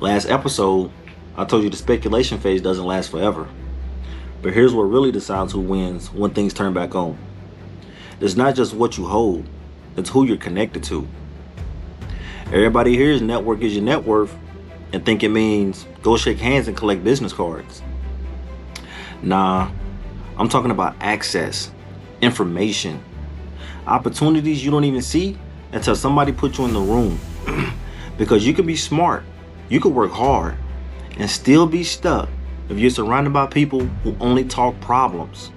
Last episode, I told you the speculation phase doesn't last forever. But here's what really decides who wins when things turn back on. It's not just what you hold, it's who you're connected to. Everybody hears network is your net worth and think it means go shake hands and collect business cards. Nah, I'm talking about access, information, opportunities you don't even see until somebody puts you in the room. Because you can be smart, you can work hard, and still be stuck if you're surrounded by people who only talk problems.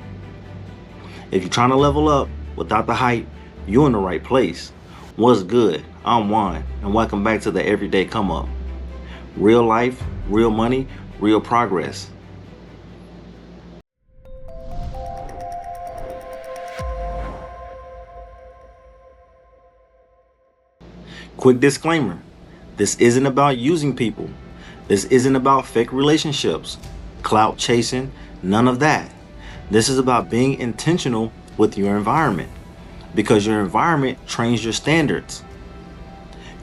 If you're trying to level up without the hype, you're in the right place. What's good? I'm Juan, and welcome back to the Everyday Come Up. Real life, real money, real progress. Quick disclaimer, this isn't about using people. This isn't about fake relationships, clout chasing, none of that. This is about being intentional with your environment, because your environment trains your standards.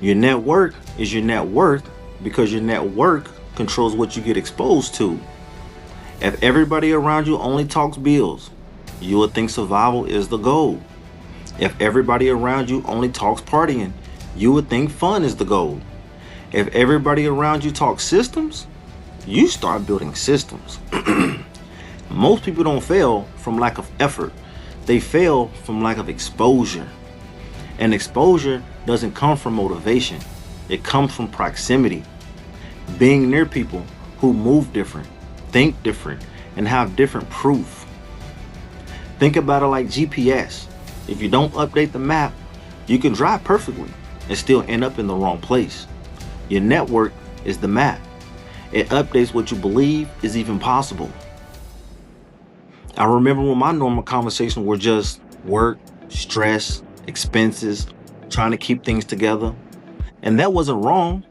Your network is your net worth because your network controls what you get exposed to. If everybody around you only talks bills, you would think survival is the goal. If everybody around you only talks partying, you would think fun is the goal. If everybody around you talks systems, you start building systems. Most people don't fail from lack of effort. They fail from lack of exposure. And exposure doesn't come from motivation. It comes from proximity. Being near people who move different, think different, and have different proof. Think about it like GPS. If you don't update the map, you can drive perfectly and still end up in the wrong place. Your network is the map. It updates what you believe is even possible. I remember when my normal conversations were just work, stress, expenses, trying to keep things together. And that wasn't wrong.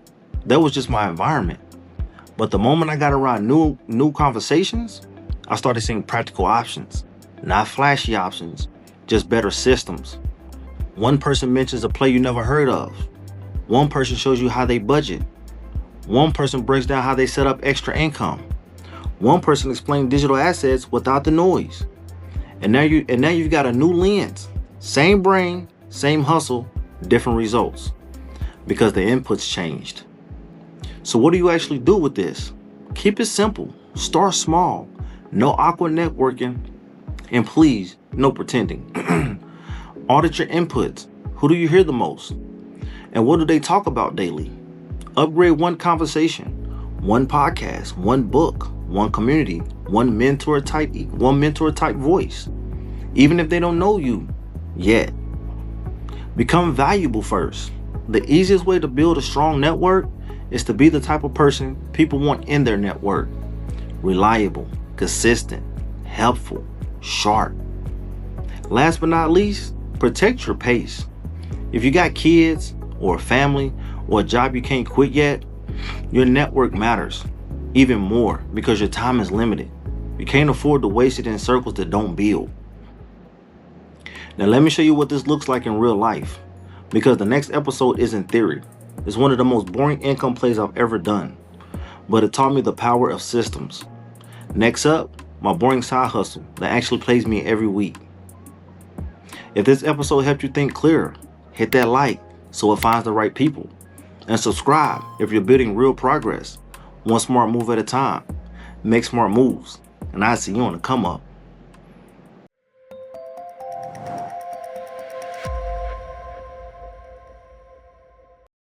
That was just my environment. But the moment I got around new conversations, I started seeing practical options, not flashy options, just better systems. One person mentions a play you never heard of. One person shows you how they budget. One person breaks down how they set up extra income. One person explains digital assets without the noise. And now you've got a new lens. Same brain, same hustle, different results. Because the inputs changed. So what do you actually do with this? Keep it simple. Start small. No awkward networking. And please, no pretending. Audit your inputs. Who do you hear the most? And what do they talk about daily? Upgrade one conversation, one podcast, one book, one community, one mentor type voice. Even if they don't know you yet. Become valuable first. The easiest way to build a strong network is to be the type of person people want in their network. Reliable, consistent, helpful, sharp. Last but not least, protect your pace. If you got kids or a family or a job you can't quit yet, your network matters even more because your time is limited. You can't afford to waste it in circles that don't build. Now let me show you what this looks like in real life, because the next episode isn't theory. It's one of the most boring income plays I've ever done, but it taught me the power of systems. Next up, my boring side hustle that actually pays me every week. If this episode helped you think clearer, hit that like so it finds the right people. And subscribe if you're building real progress. One smart move at a time. Make smart moves. And I'll see you on the come up.